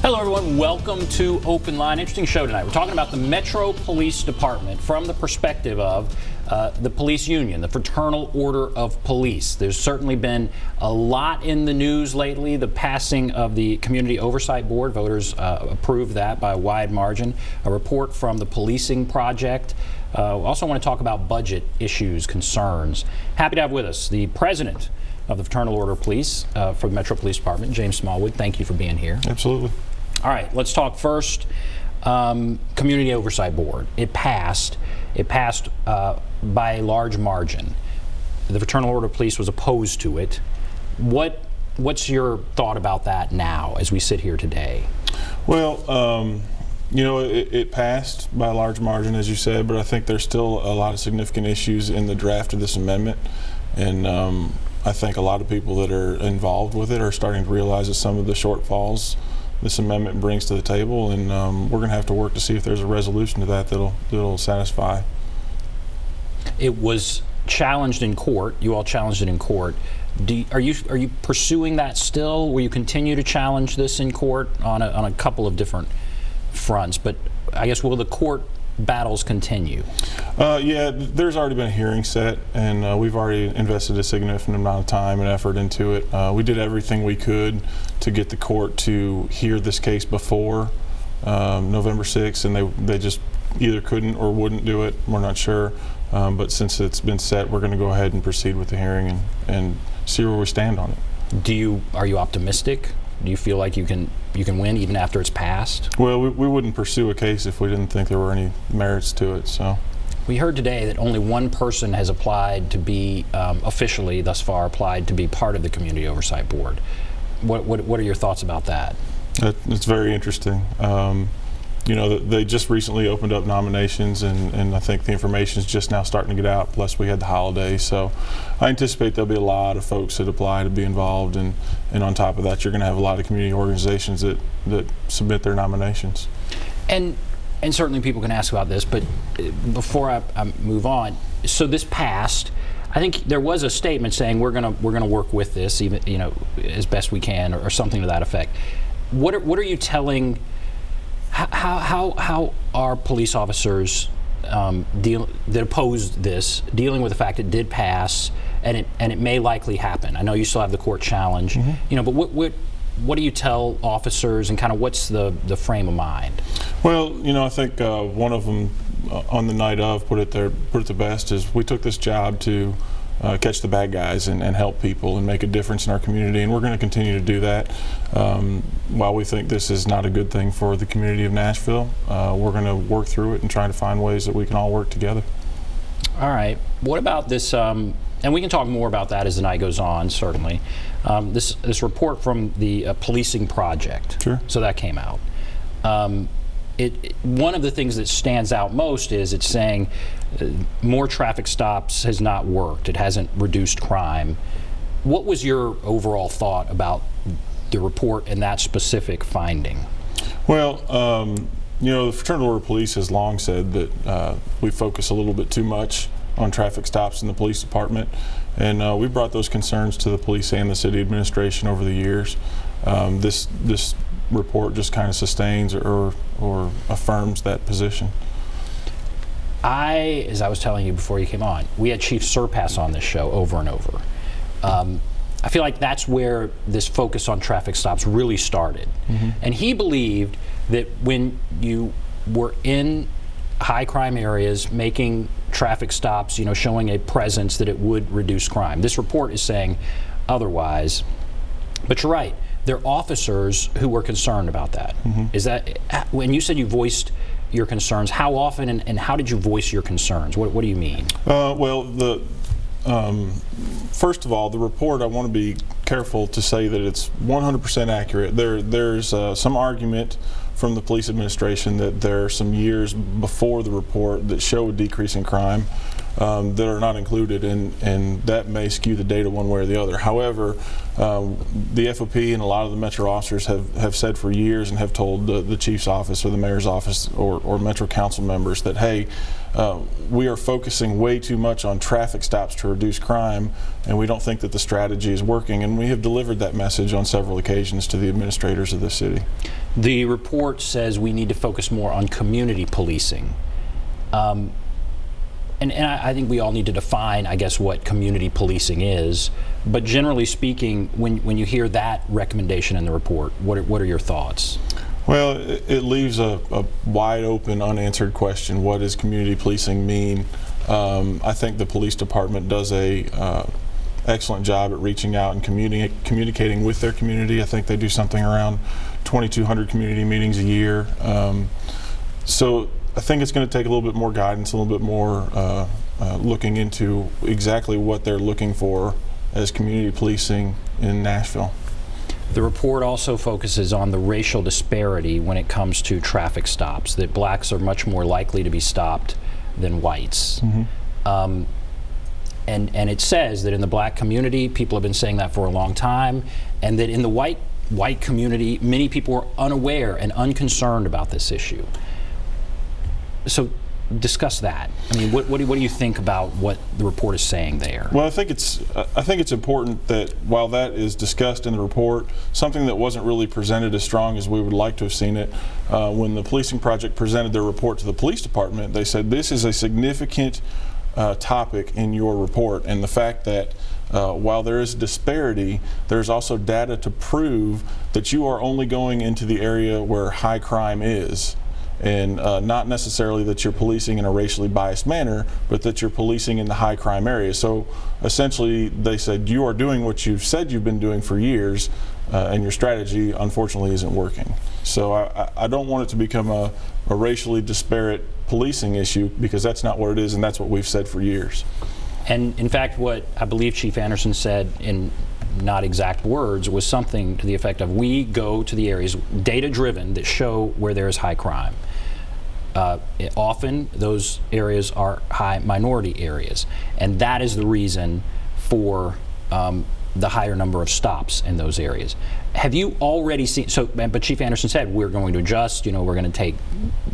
Hello everyone, welcome to OpenLine. Interesting show tonight. We're talking about the Metro Police Department from the perspective of the police union, the Fraternal Order of Police. There's certainly been a lot in the news lately. The passing of the Community Oversight Board, voters approved that by a wide margin. A report from the Policing Project. We also want to talk about budget issues, concerns. Happy to have with us the president of the Fraternal Order of Police for the Metro Police Department, James Smallwood. Thank you for being here. Absolutely. All right, let's talk first Community Oversight Board. It passed by a large margin. The Fraternal Order of Police was opposed to it. What's your thought about that now as we sit here today? Well, you know, it passed by a large margin, as you said, but I think there's still a lot of significant issues in the draft of this amendment. And I think a lot of people that are involved with it are starting to realize that some of the shortfalls this amendment brings to the table, and we're going to have to work to see if there's a resolution to that that'll satisfy. It was challenged in court. You all challenged it in court. Are you pursuing that still? Will you continue to challenge this in court on a couple of different fronts? But I guess will the court battles continue? Yeah, there's already been a hearing set, and we've already invested a significant amount of time and effort into it. We did everything we could to get the court to hear this case before November 6th, and they just either couldn't or wouldn't do it. We're not sure, but since it's been set, we're going to go ahead and proceed with the hearing and see where we stand on it. Are you optimistic? Do you feel like you can win even after it's passed? Well, we wouldn't pursue a case if we didn't think there were any merits to it. So we heard today that only one person has applied to be officially thus far applied to be part of the Community Oversight Board. What are your thoughts about that? It's very interesting. You know, they just recently opened up nominations, and I think the information is just now starting to get out, plus we had the holidays. So I anticipate there'll be a lot of folks that apply to be involved, and on top of that, you're going to have a lot of community organizations that submit their nominations. And certainly people can ask about this, but before I move on, so this passed. I think there was a statement saying we're gonna work with this, even as best we can, or something to that effect. What are you telling? How are police officers that opposed this dealing with the fact it did pass and it may likely happen? I know you still have the court challenge, but what do you tell officers, and kind of what's the frame of mind? Well, I think one of them on the night of put it the best is we took this job to catch the bad guys and help people and make a difference in our community, and we're going to continue to do that. While we think this is not a good thing for the community of Nashville, we're going to work through it and try to find ways that we can all work together. All right. What about this, and we can talk more about that as the night goes on, certainly. This report from the Policing Project. Sure. So that came out. One of the things that stands out most is it's saying more traffic stops has not worked. It hasn't reduced crime. What was your overall thought about the report and that specific finding? Well, the Fraternal Order of Police has long said that we focus a little bit too much on traffic stops in the police department, and we brought those concerns to the police and the city administration over the years. This report just kind of sustains or affirms that position. As I was telling you before you came on, we had Chief Surpass on this show over and over. I feel like that's where this focus on traffic stops really started. And he believed that when you were in high crime areas making traffic stops, showing a presence, that it would reduce crime. This report is saying otherwise, but you're right. There are officers who were concerned about that. Is that, when you said you voiced your concerns, how often and how did you voice your concerns? What do you mean? Well, first of all, the report, I want to be careful to say that it's 100% accurate. There's some argument from the police administration that there are some years before the report that show a decrease in crime. that are not included, and that may skew the data one way or the other. However, the FOP and a lot of the Metro officers have said for years and have told the chief's office or the mayor's office or Metro council members that, hey, we are focusing way too much on traffic stops to reduce crime, and we don't think that the strategy is working, and we have delivered that message on several occasions to the administrators of the city. The report says we need to focus more on community policing. And I think we all need to define, I guess, what community policing is. But generally speaking, when you hear that recommendation in the report, what are your thoughts? Well, it leaves a wide open, unanswered question. What does community policing mean? I think the police department does a excellent job at reaching out and communicating with their community. I think they do something around 2,200 community meetings a year. So I think it's going to take a little bit more guidance, a little bit more looking into exactly what they're looking for as community policing in Nashville. The report also focuses on the racial disparity when it comes to traffic stops, that blacks are much more likely to be stopped than whites. Mm-hmm. And it says that in the black community, people have been saying that for a long time, and that in the white community, many people are unaware and unconcerned about this issue. So discuss that. I mean, what do you think about what the report is saying there? Well, I think it's important that while that is discussed in the report, something that wasn't really presented as strong as we would like to have seen it, when the policing project presented their report to the police department, they said this is a significant topic in your report, and the fact that while there is disparity, there's also data to prove that you are only going into the area where high crime is. And not necessarily that you're policing in a racially biased manner, but that you're policing in the high crime area. So essentially they said you are doing what you've said you've been doing for years, and your strategy unfortunately isn't working. So I don't want it to become a racially disparate policing issue, because that's not what it is, and that's what we've said for years. And in fact, what I believe Chief Anderson said in not exact words was something to the effect of, we go to the areas data driven that show where there is high crime. Often those areas are high minority areas, and that is the reason for the higher number of stops in those areas. Have you already seen, but Chief Anderson said we're going to adjust, you know, we're going to take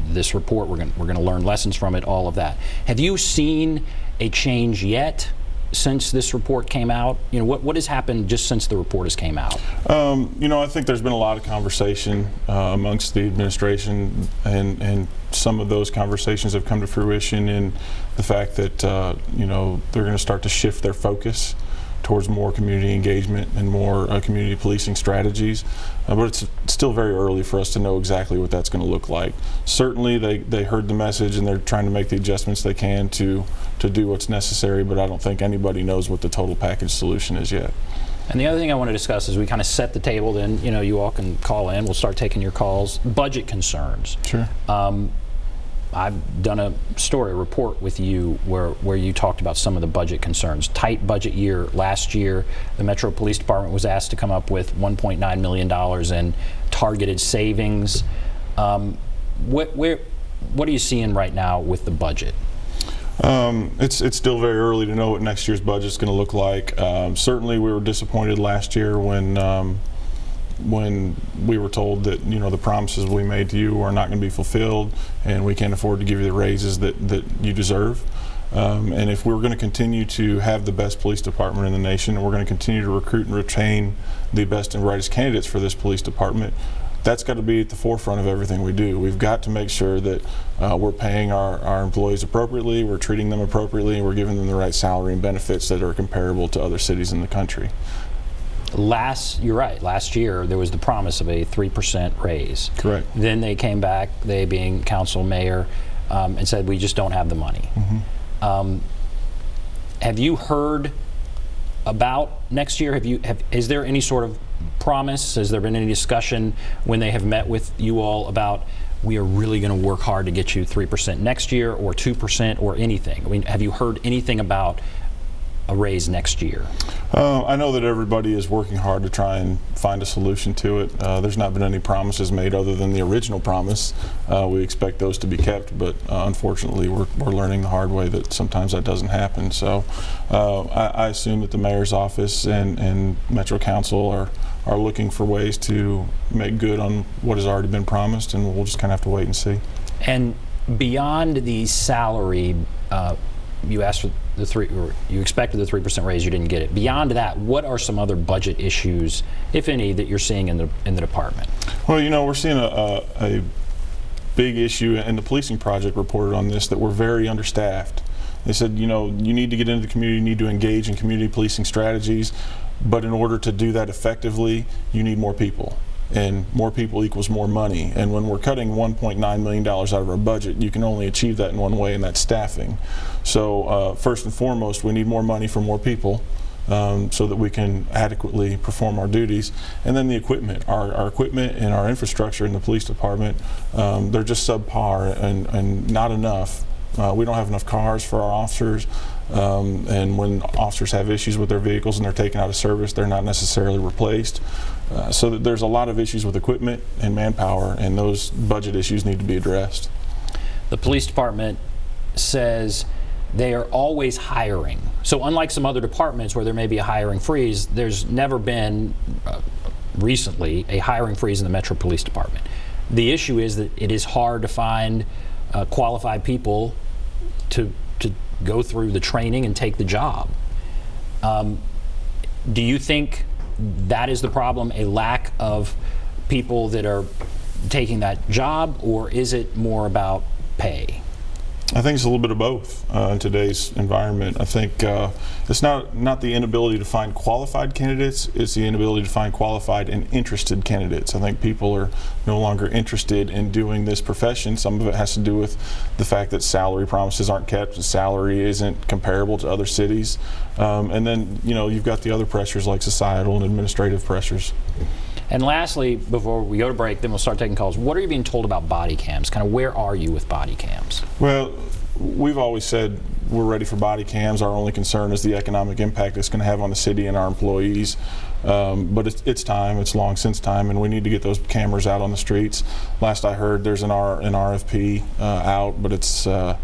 this report, we're going to learn lessons from it, all of that. Have you seen a change yet since this report came out? You know, what has happened just since the report has came out? You know, I think there's been a lot of conversation amongst the administration, and some of those conversations have come to fruition in the fact that you know, they're going to start to shift their focus towards more community engagement and more community policing strategies. But it's still very early for us to know exactly what that's going to look like. Certainly they heard the message, and they're trying to make the adjustments they can to do what's necessary, but I don't think anybody knows what the total package solution is yet. And the other thing I want to discuss is we kind of set the table, then, you know, you all can call in, we'll start taking your calls. Budget concerns. Sure. I've done a report with you where you talked about some of the budget concerns. Tight budget year last year. The Metro Police Department was asked to come up with $1.9 million in targeted savings. What are you seeing right now with the budget? It's still very early to know what next year's budget is going to look like. Certainly we were disappointed last year when we were told that, you know, the promises we made to you are not going to be fulfilled, and we can't afford to give you the raises that you deserve. And if we're going to continue to have the best police department in the nation, and we're going to continue to recruit and retain the best and brightest candidates for this police department, that's got to be at the forefront of everything we do. We've got to make sure that we're paying our employees appropriately, we're treating them appropriately, and we're giving them the right salary and benefits that are comparable to other cities in the country. You're right, last year there was the promise of a 3% raise. Correct. Then they came back, they being council, mayor, and said we just don't have the money. Mm-hmm. Have you heard about next year? Is there any sort of promise? Has there been any discussion when they have met with you all about, we are really going to work hard to get you 3% next year, or 2%, or anything? I mean, have you heard anything about a raise next year? I know that everybody is working hard to try and find a solution to it. There's not been any promises made other than the original promise. We expect those to be kept, but unfortunately we're learning the hard way that sometimes that doesn't happen. So I assume that the mayor's office and Metro Council are looking for ways to make good on what has already been promised, and we'll just kind of have to wait and see. And beyond the salary, you asked for you expected the 3% raise, you didn't get it. Beyond that, what are some other budget issues, if any, that you're seeing in the department? Well, you know, we're seeing a big issue, and the policing project reported on this, that we're very understaffed. They said, you know, you need to get into the community, you need to engage in community policing strategies, but in order to do that effectively, you need more people. And more people equals more money. And when we're cutting $1.9 million out of our budget, you can only achieve that in one way, and that's staffing. So first and foremost, we need more money for more people so that we can adequately perform our duties. And then the equipment, our equipment and our infrastructure in the police department, they're just subpar and not enough. We don't have enough cars for our officers. And when officers have issues with their vehicles and they're taken out of service, they're not necessarily replaced. So that there's a lot of issues with equipment and manpower, and those budget issues need to be addressed. The police department says they are always hiring. So unlike some other departments where there may be a hiring freeze, there's never been recently a hiring freeze in the Metro Police Department. The issue is that it is hard to find qualified people to go through the training and take the job. Do you think that is the problem, a lack of people that are taking that job, or is it more about pay? I think it's a little bit of both in today's environment. I think it's not the inability to find qualified candidates, it's the inability to find qualified and interested candidates. I think people are no longer interested in doing this profession. Some of it has to do with the fact that salary promises aren't kept, the salary isn't comparable to other cities. And then, you know, you've got the other pressures like societal and administrative pressures. And lastly, before we go to break, then we'll start taking calls. What are you being told about body cams? Kind of where are you with body cams? Well, we've always said we're ready for body cams. Our only concern is the economic impact it's going to have on the city and our employees. But it's time, it's long since time, and we need to get those cameras out on the streets. Last I heard, there's an RFP out, but it's a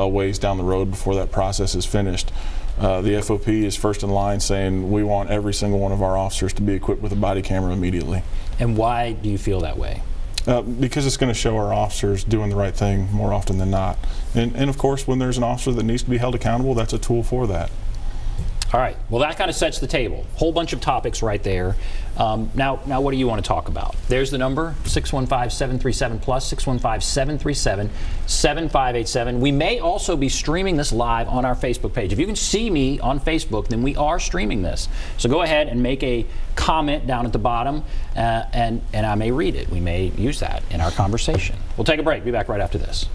ways down the road before that process is finished. The FOP is first in line saying we want every single one of our officers to be equipped with a body camera immediately. And why do you feel that way? Because it's going to show our officers doing the right thing more often than not. And of course, when there's an officer that needs to be held accountable, that's a tool for that. All right. Well, that kind of sets the table. Whole bunch of topics right there. Now, what do you want to talk about? There's the number, 615-737-PLUS, 615-737-7587. We may also be streaming this live on our Facebook page. If you can see me on Facebook, then we are streaming this. So go ahead and make a comment down at the bottom, and I may read it. We may use that in our conversation. We'll take a break. Be back right after this.